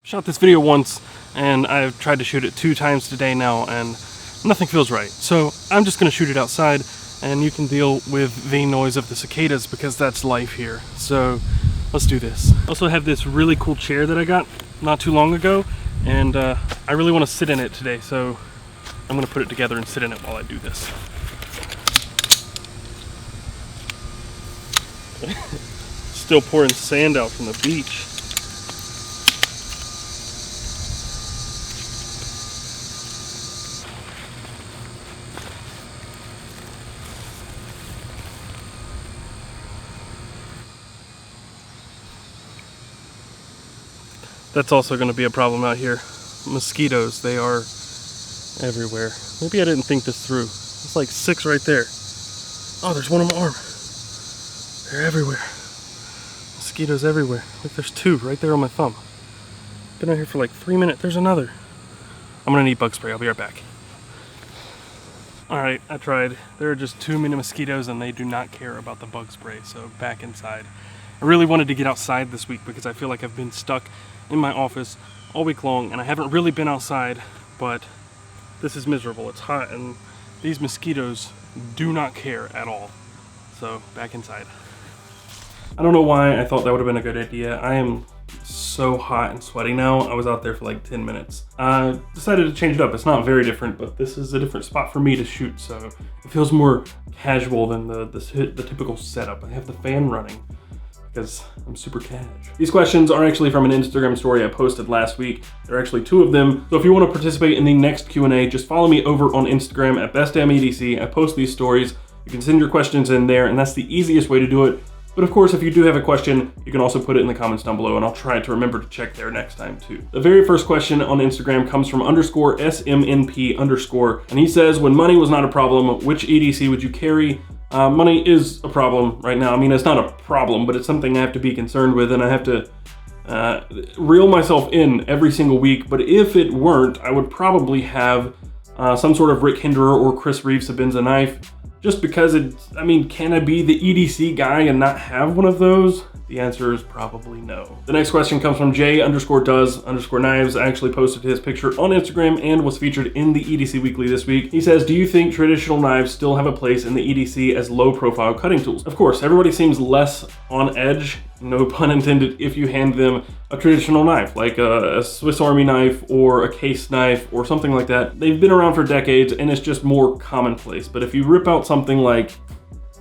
Shot this video once, and I've tried to shoot it 2 times today now, and nothing feels right. So I'm just gonna shoot it outside, and you can deal with the noise of the cicadas because that's life here. So let's do this. I also have this really cool chair that I got not too long ago, and I really want to sit in it today, so I'm gonna put it together and sit in it while I do this. Still pouring sand out from the beach. That's also going to be a problem out here. Mosquitoes, they are everywhere. Maybe I didn't think this through. It's like 6 right there. Oh, there's one on my arm. They're everywhere. Mosquitoes everywhere. Look, there's 2 right there on my thumb. Been out here for like 3 minutes. There's another. I'm gonna need bug spray. I'll be right back. Alright, I tried. There are just too many mosquitoes and they do not care about the bug spray, so back inside. I really wanted to get outside this week because I feel like I've been stuck in my office all week long and I haven't really been outside, but this is miserable. It's hot and these mosquitoes do not care at all. So back inside. I don't know why I thought that would have been a good idea. I am so hot and sweaty now. I was out there for like 10 minutes. I decided to change it up. It's not very different, but this is a different spot for me to shoot, so it feels more casual than the typical setup. I have the fan running because I'm super cash. These questions are actually from an Instagram story I posted last week. There are actually 2 of them. So if you want to participate in the next Q&A, just follow me over on Instagram at bestdamnedc. I post these stories. You can send your questions in there, and that's the easiest way to do it. But of course, if you do have a question, you can also put it in the comments down below, and I'll try to remember to check there next time too. The very first question on Instagram comes from _SMNP_, and he says, when money was not a problem, which EDC would you carry? Money is a problem right now. I mean, it's not a problem, but it's something I have to be concerned with, and I have to reel myself in every single week. But if it weren't, I would probably have some sort of Rick Hinderer or Chris Reeve Sabenza knife, just because I mean, can I be the EDC guy and not have one of those? The answer is probably no. The next question comes from J_does_knives. I actually posted his picture on Instagram and was featured in the EDC Weekly this week. He says, do you think traditional knives still have a place in the EDC as low profile cutting tools? Of course, everybody seems less on edge, no pun intended, if you hand them a traditional knife, like a Swiss Army knife or a case knife or something like that. They've been around for decades and it's just more commonplace. But if you rip out something like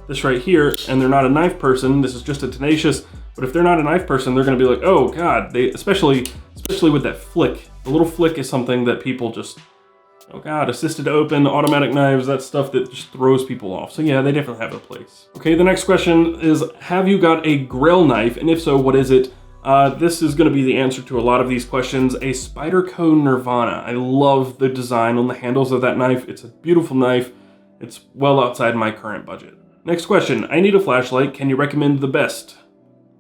this right here, and they're not a knife person, this is just a tenacious, but if they're not a knife person, they're gonna be like, oh God, especially with that flick. The little flick is something that people just, oh God, assisted open, automatic knives, that's stuff that just throws people off. So yeah, they definitely have a place. Okay, the next question is, have you got a grill knife? And if so, what is it? This is gonna be the answer to a lot of these questions. A Spyderco Nirvana. I love the design on the handles of that knife. It's a beautiful knife. It's well outside my current budget. Next question, I need a flashlight. Can you recommend the best?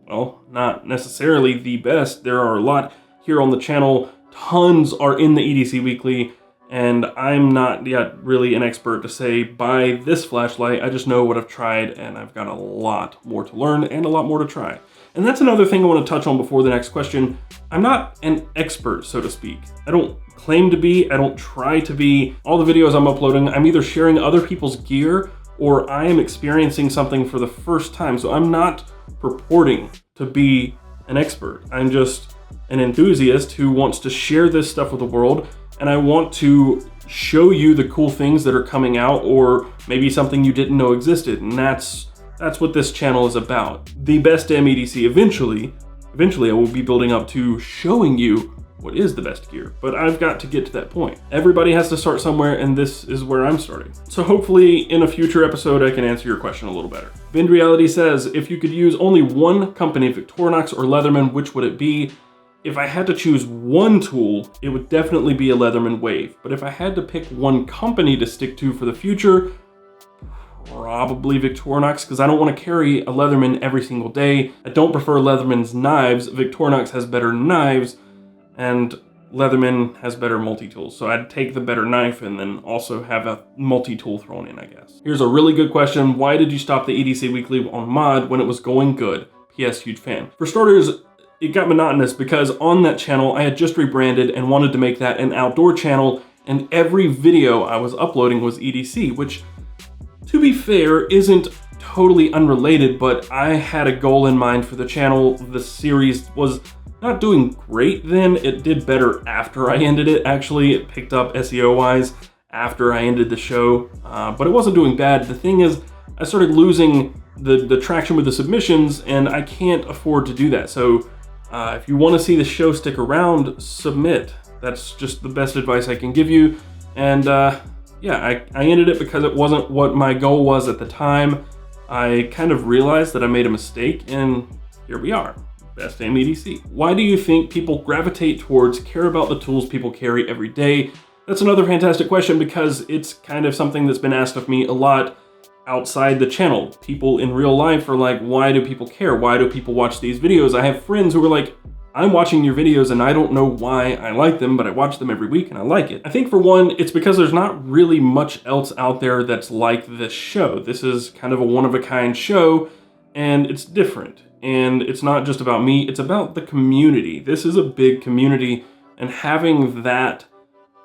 Well, not necessarily the best. There are a lot here on the channel. Tons are in the EDC Weekly, and I'm not yet really an expert to say buy this flashlight. I just know what I've tried, and I've got a lot more to learn and a lot more to try. And that's another thing I want to touch on before the next question. I'm not an expert, so to speak. I don't claim to be, I don't try to be. All the videos I'm uploading, I'm either sharing other people's gear or I am experiencing something for the first time. So I'm not purporting to be an expert. I'm just an enthusiast who wants to share this stuff with the world, and I want to show you the cool things that are coming out, or maybe something you didn't know existed, and that's what this channel is about. The best damn EDC eventually I will be building up to showing you what is the best gear, but I've got to get to that point. Everybody has to start somewhere, and this is where I'm starting. So hopefully in a future episode, I can answer your question a little better. Vind Reality says, if you could use only one company, Victorinox or Leatherman, which would it be? If I had to choose one tool, it would definitely be a Leatherman Wave. But if I had to pick one company to stick to for the future, probably Victorinox, because I don't want to carry a Leatherman every single day. I don't prefer Leatherman's knives. Victorinox has better knives, and Leatherman has better multi-tools. So I'd take the better knife and then also have a multi-tool thrown in, I guess. Here's a really good question. Why did you stop the EDC Weekly on mod when it was going good? P.S. Huge fan. For starters, it got monotonous because on that channel, I had just rebranded and wanted to make that an outdoor channel, and every video I was uploading was EDC, which, to be fair, isn't totally unrelated, but I had a goal in mind for the channel. The series was not doing great then. It did better after I ended it, actually. It picked up SEO-wise after I ended the show, but it wasn't doing bad. The thing is, I started losing the traction with the submissions, and I can't afford to do that. So if you want to see the show stick around, submit. That's just the best advice I can give you. And yeah, I ended it because it wasn't what my goal was at the time. I kind of realized that I made a mistake, and here we are. Best Damn EDC. Why do you think people gravitate towards care about the tools people carry every day? That's another fantastic question, because it's kind of something that's been asked of me a lot outside the channel. People in real life are like, why do people care? Why do people watch these videos? I have friends who are like, I'm watching your videos and I don't know why I like them, but I watch them every week and I like it. I think for one, it's because there's not really much else out there that's like this show. This is kind of a one-of-a-kind show, and it's different. And it's not just about me, it's about the community. This is a big community, and having that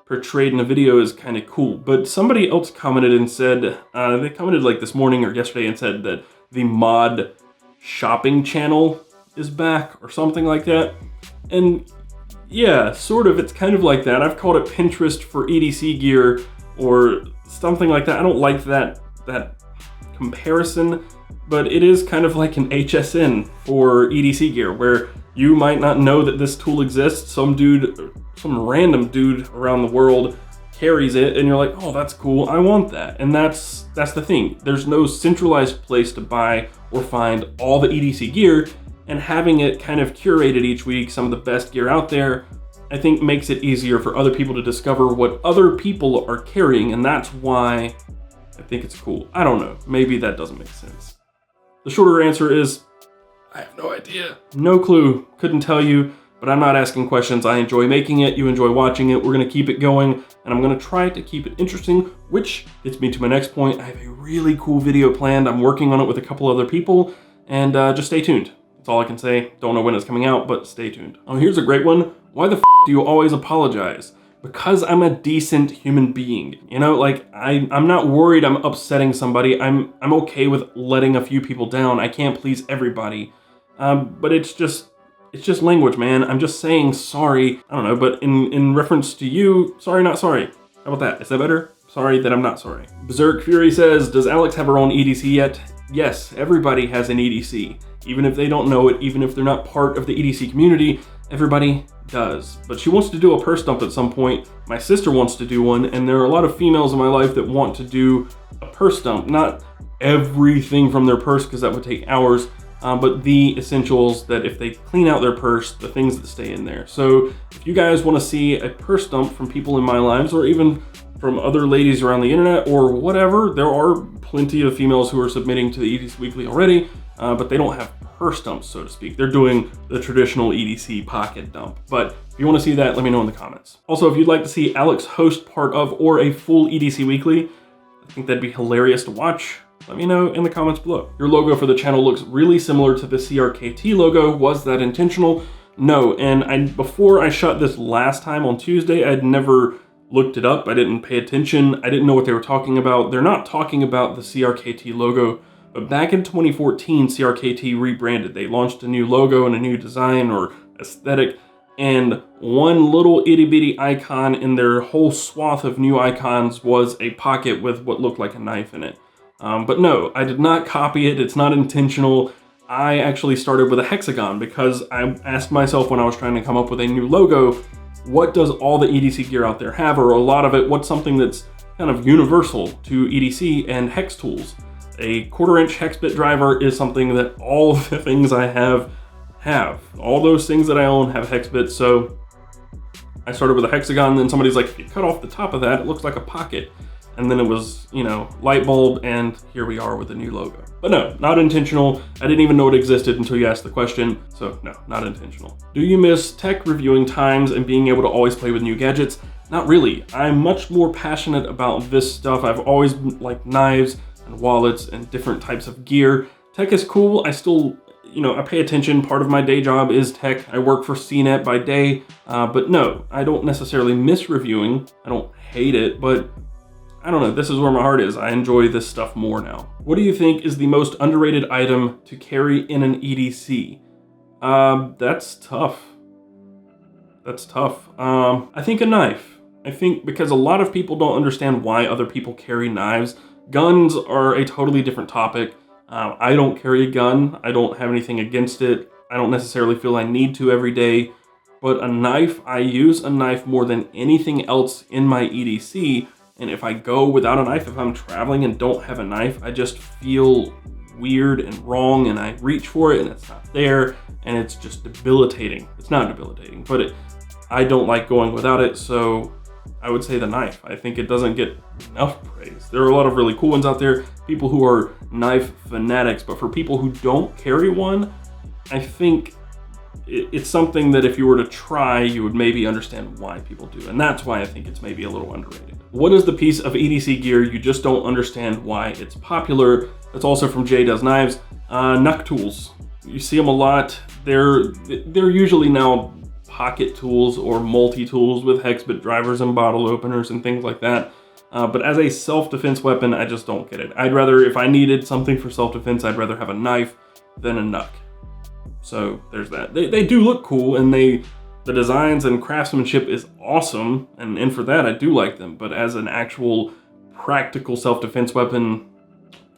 portrayed in a video is kind of cool. But somebody else commented and said, they commented like this morning or yesterday and said that the mod shopping channel is back or something like that. And yeah, sort of, it's kind of like that. I've called it Pinterest for EDC gear or something like that. I don't like that comparison, but it is kind of like an HSN for EDC gear, where you might not know that this tool exists. Some random dude around the world carries it, and you're like, oh, that's cool, I want that. And that's the thing. There's no centralized place to buy or find all the EDC gear, and having it kind of curated each week, some of the best gear out there, I think makes it easier for other people to discover what other people are carrying, and that's why I think it's cool. I don't know, maybe that doesn't make sense. The shorter answer is, I have no idea. No clue, couldn't tell you, but I'm not asking questions. I enjoy making it, you enjoy watching it. We're gonna keep it going, and I'm gonna try to keep it interesting, which gets me to my next point. I have a really cool video planned. I'm working on it with a couple other people, and just stay tuned. That's all I can say. Don't know when it's coming out, but stay tuned. Oh, here's a great one. Why the f do you always apologize? Because I'm a decent human being. You know, like I'm not worried I'm upsetting somebody. I'm okay with letting a few people down. I can't please everybody. But it's just language, man. I'm just saying sorry. I don't know, but in reference to you, sorry, not sorry. How about that? Is that better? Sorry that I'm not sorry. Berserk Fury says, does Alex have her own EDC yet? Yes, everybody has an EDC. Even if they don't know it, even if they're not part of the EDC community, everybody does. But she wants to do a purse dump at some point. My sister wants to do one, and there are a lot of females in my life that want to do a purse dump. Not everything from their purse, because that would take hours, but the essentials that if they clean out their purse, the things that stay in there. So if you guys want to see a purse dump from people in my lives, or even from other ladies around the internet or whatever, there are plenty of females who are submitting to the EDC Weekly already, but they don't have purse dumps, so to speak. They're doing the traditional EDC pocket dump. But if you want to see that, let me know in the comments. Also, if you'd like to see Alex host part of or a full EDC Weekly, I think that'd be hilarious to watch. Let me know in the comments below. Your logo for the channel looks really similar to the CRKT logo. Was that intentional? No, and before I shot this last time on Tuesday, I'd never looked it up. I didn't pay attention. I didn't know what they were talking about. They're not talking about the CRKT logo, but back in 2014, CRKT rebranded. They launched a new logo and a new design or aesthetic, and one little itty bitty icon in their whole swath of new icons was a pocket with what looked like a knife in it. But no, I did not copy it. It's not intentional. I actually started with a hexagon because I asked myself when I was trying to come up with a new logo, what does all the EDC gear out there have, or a lot of it, what's something that's kind of universal to EDC and hex tools? A 1/4-inch hex bit driver is something that all of the things I have. All those things that I own have hex bits, so I started with a hexagon, then somebody's like, if you cut off the top of that, it looks like a pocket. And then it was, you know, light bulb, and here we are with a new logo. But no, not intentional. I didn't even know it existed until you asked the question, so no, not intentional. Do you miss tech reviewing times and being able to always play with new gadgets? Not really. I'm much more passionate about this stuff. I've always liked knives and wallets and different types of gear. Tech is cool. I still, you know, I pay attention. Part of my day job is tech. I work for CNET by day, but no, I don't necessarily miss reviewing. I don't hate it, but I don't know, this is where my heart is. I enjoy this stuff more now. What do you think is the most underrated item to carry in an EDC? That's tough. That's tough. I think a knife. I think because a lot of people don't understand why other people carry knives. Guns are a totally different topic. I don't carry a gun. I don't have anything against it. I don't necessarily feel I need to every day. But a knife, I use a knife more than anything else in my EDC. And if I go without a knife, if I'm traveling and don't have a knife, I just feel weird and wrong, and I reach for it and it's not there, and it's just debilitating. It's not debilitating, but I don't like going without it, so I would say the knife. I think it doesn't get enough praise. There are a lot of really cool ones out there, people who are knife fanatics, but for people who don't carry one, I think it's something that if you were to try, you would maybe understand why people do. And that's why I think it's maybe a little underrated. What is the piece of EDC gear you just don't understand why it's popular? That's also from Jay Does Knives. Knuck tools. You see them a lot. They're usually now pocket tools or multi-tools with hex bit drivers and bottle openers and things like that. But as a self-defense weapon, I just don't get it. I'd rather, if I needed something for self-defense, I'd rather have a knife than a knuck. So there's that. They do look cool, and the designs and craftsmanship is awesome, and for that I do like them, but as an actual practical self-defense weapon,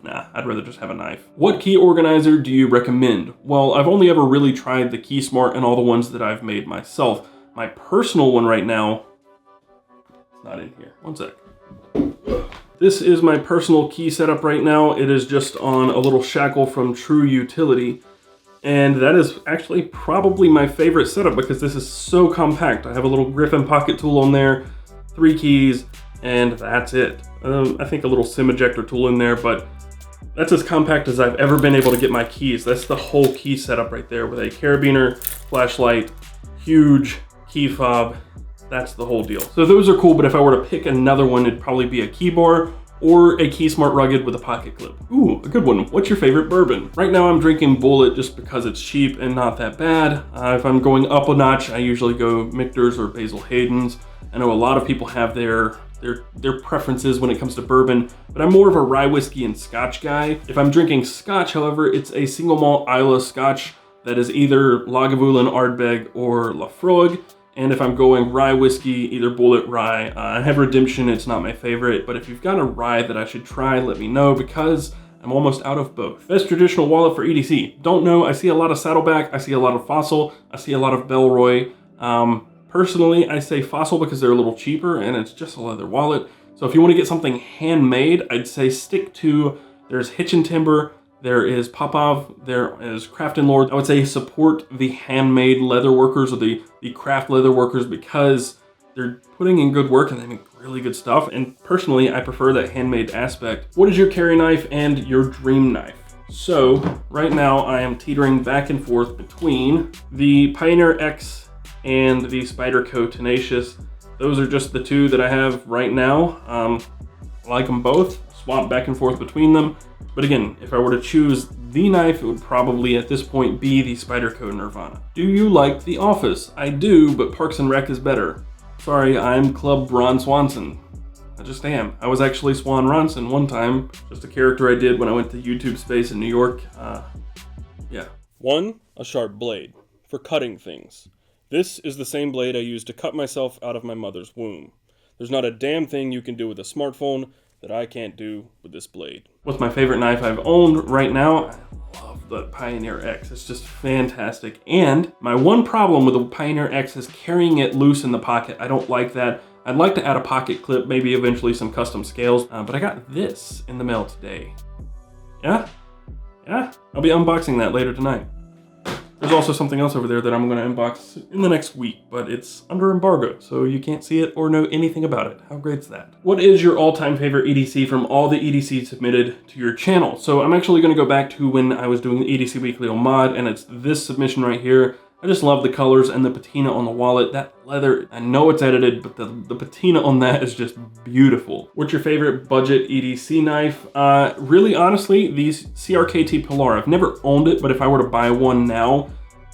nah, I'd rather just have a knife. What key organizer do you recommend? Well, I've only ever really tried the Key Smart and all the ones that I've made myself. My personal one right now, it's not in here, one sec. This is my personal key setup right now. It is just on a little shackle from True Utility. And that is actually probably my favorite setup because this is so compact. I have a little Griffin pocket tool on there, 3 keys, and that's it. I think a little SIM ejector tool in there, but that's as compact as I've ever been able to get my keys. That's the whole key setup right there with a carabiner, flashlight, huge key fob. That's the whole deal. So those are cool, but if I were to pick another one, it'd probably be a key bar or a Key Smart Rugged with a pocket clip. Ooh, a good one. What's your favorite bourbon? Right now I'm drinking Bullet just because it's cheap and not that bad. If I'm going up a notch, I usually go Michter's or Basil Hayden's. I know a lot of people have their preferences when it comes to bourbon, but I'm more of a rye whiskey and scotch guy. If I'm drinking scotch, however, it's a single malt Islay scotch that is either Lagavulin, Ardbeg, or Lafroig. And if I'm going rye whiskey, either Bullet rye. I have Redemption, it's not my favorite, but if you've got a rye that I should try, let me know because I'm almost out of both. Best traditional wallet for EDC? Don't know, I see a lot of Saddleback, I see a lot of Fossil, I see a lot of Belroy. Personally, I say Fossil because they're a little cheaper and it's just a leather wallet. So if you want to get something handmade, I'd say stick to, there's Hitch and Timber, there is Popov, there is Craft and Lord. I would say support the handmade leather workers or the craft leather workers because they're putting in good work and they make really good stuff. And personally, I prefer that handmade aspect. What is your carry knife and your dream knife? So right now I am teetering back and forth between the Pioneer X and the Spyderco Tenacious. Those are just the two that I have right now. I like them both, swap back and forth between them. But again, if I were to choose the knife, it would probably at this point be the Spyderco Nirvana. Do you like The Office? I do, but Parks and Rec is better. Sorry, I'm Club Ron Swanson. I just am. I was actually Swan Ronson one time, just a character I did when I went to YouTube Space in New York. Yeah. 1. A sharp blade. For cutting things. This is the same blade I used to cut myself out of my mother's womb. There's not a damn thing you can do with a smartphone that I can't do with this blade. What's my favorite knife I've owned right now? I love the Pioneer X. It's just fantastic. And my one problem with the Pioneer X is carrying it loose in the pocket. I don't like that. I'd like to add a pocket clip, maybe eventually some custom scales, but I got this in the mail today. Yeah? I'll be unboxing that later tonight. There's also something else over there that I'm going to unbox in the next week, but it's under embargo, so you can't see it or know anything about it. How great's that? What is your all-time favorite EDC from all the EDCs submitted to your channel? So I'm actually going to go back to when I was doing the EDC Weekly on Mod, and it's this submission right here. I just love the colors and the patina on the wallet. That leather, I know it's edited, but the patina on that is just beautiful. What's your favorite budget EDC knife? Really, honestly, these CRKT Pilar. I've never owned it, but if I were to buy one now,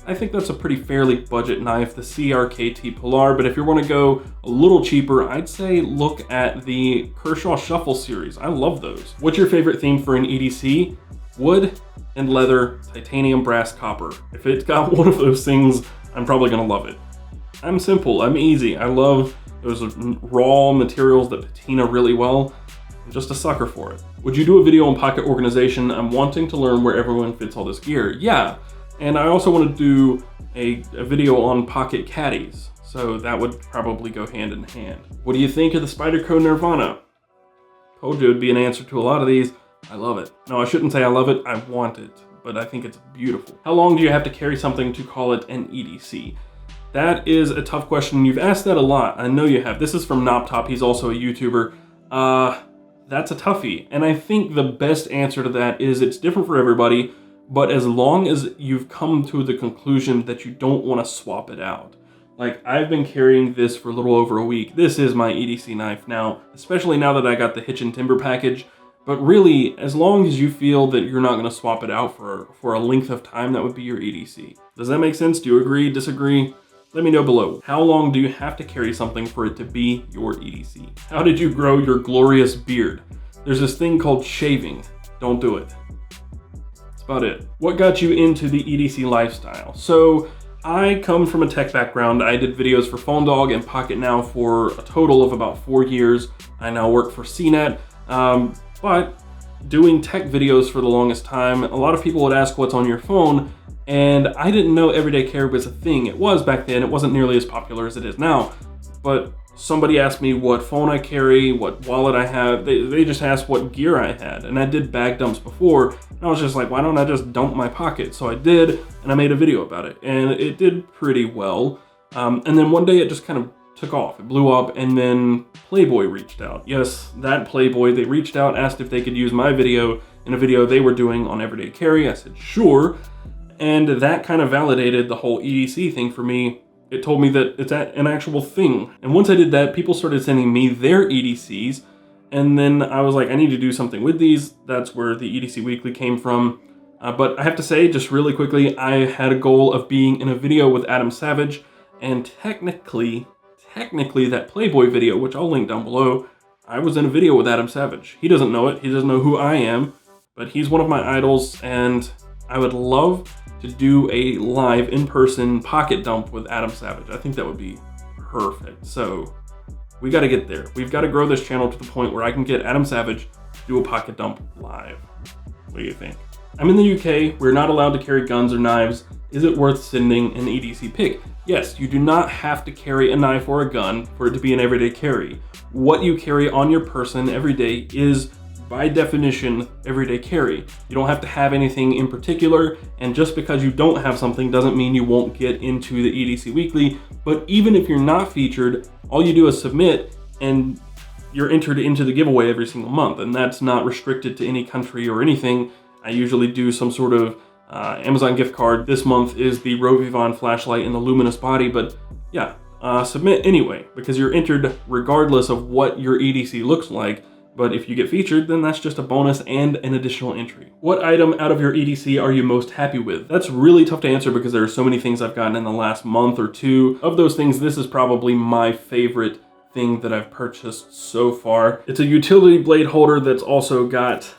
I think that's a pretty fairly budget knife, the CRKT Pilar. But if you want to go a little cheaper, I'd say look at the Kershaw Shuffle series. I love those. What's your favorite theme for an EDC? Wood and leather, titanium, brass, copper. If it's got one of those things, I'm probably gonna love it. I'm simple, I'm easy. I love those raw materials that patina really well. I'm just a sucker for it. Would you do a video on pocket organization? I'm wanting to learn where everyone fits all this gear. Yeah, and I also want to do a video on pocket caddies. So that would probably go hand in hand. What do you think of the Spyderco Nirvana? Told you it'd be an answer to a lot of these. I love it. No, I shouldn't say I love it, I want it, but I think it's beautiful. How long do you have to carry something to call it an EDC? That is a tough question. You've asked that a lot. I know you have. This is from Noptop. He's also a YouTuber. That's a toughie. And I think the best answer to that is it's different for everybody, but as long as you've come to the conclusion that you don't want to swap it out. Like, I've been carrying this for a little over a week. This is my EDC knife now, especially now that I got the Hitch and Timber package. But really, as long as you feel that you're not going to swap it out for a length of time, that would be your EDC. Does that make sense? Do you agree, disagree? Let me know below. How long do you have to carry something for it to be your EDC? How did you grow your glorious beard? There's this thing called shaving. Don't do it. That's about it. What got you into the EDC lifestyle? So I come from a tech background. I did videos for Phone Dog and Pocket Now for a total of about 4 years. I now work for CNET. But doing tech videos for the longest time, a lot of people would ask what's on your phone, and I didn't know everyday carry was a thing. It was back then. It wasn't nearly as popular as it is now. But somebody asked me what phone I carry, what wallet I have. They just asked what gear I had, and I did bag dumps before, and I was just like, why don't I just dump my pocket? So I did, and I made a video about it, and it did pretty well. And then one day it just kind of took off. It blew up, and then Playboy reached out. Yes, that Playboy, they reached out, asked if they could use my video in a video they were doing on everyday carry. I said, sure. And that kind of validated the whole EDC thing for me. It told me that it's an actual thing. And once I did that, people started sending me their EDCs. And then I was like, I need to do something with these. That's where the EDC Weekly came from. But I have to say, just really quickly, I had a goal of being in a video with Adam Savage. And technically that Playboy video, which I'll link down below, I was in a video with Adam Savage. He doesn't know it, he doesn't know who I am, but he's one of my idols, and I would love to do a live in-person pocket dump with Adam Savage. I think that would be perfect. So we gotta get there. We've gotta grow this channel to the point where I can get Adam Savage to do a pocket dump live. What do you think? I'm in the UK, we're not allowed to carry guns or knives. Is it worth sending an EDC pic? Yes, you do not have to carry a knife or a gun for it to be an everyday carry. What you carry on your person every day is, by definition, everyday carry. You don't have to have anything in particular, and just because you don't have something doesn't mean you won't get into the EDC Weekly. But even if you're not featured, all you do is submit, and you're entered into the giveaway every single month, and that's not restricted to any country or anything. I usually do some sort of Amazon gift card. This month is the Rovivon flashlight and the luminous body, but yeah, submit anyway, because you're entered regardless of what your EDC looks like. But if you get featured, then that's just a bonus and an additional entry. What item out of your EDC are you most happy with? That's really tough to answer because there are so many things I've gotten in the last month or two. Of those things, this is probably my favorite thing that I've purchased so far. It's a utility blade holder that's also got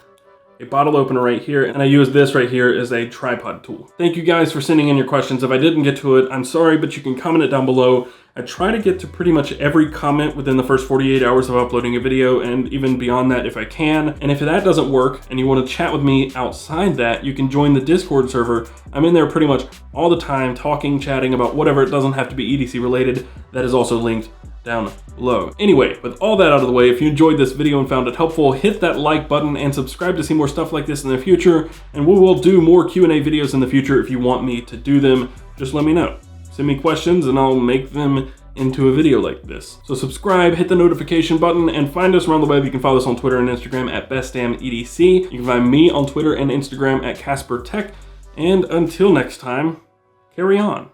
a bottle opener right here, and I use this right here as a tripod tool. Thank you guys for sending in your questions. If I didn't get to it, I'm sorry, but you can comment it down below. I try to get to pretty much every comment within the first 48 hours of uploading a video, and even beyond that if I can. And if that doesn't work and you want to chat with me outside that, you can join the Discord server. I'm in there pretty much all the time, talking, chatting about whatever. It doesn't have to be EDC related. That is also linked down below. Anyway, with all that out of the way, if you enjoyed this video and found it helpful, hit that like button and subscribe to see more stuff like this in the future. And we will do more Q&A videos in the future if you want me to do them. Just let me know. Send me questions and I'll make them into a video like this. So subscribe, hit the notification button, and find us around the web. You can follow us on Twitter and Instagram at bestdamnedc. You can find me on Twitter and Instagram at CasperTech. And until next time, carry on.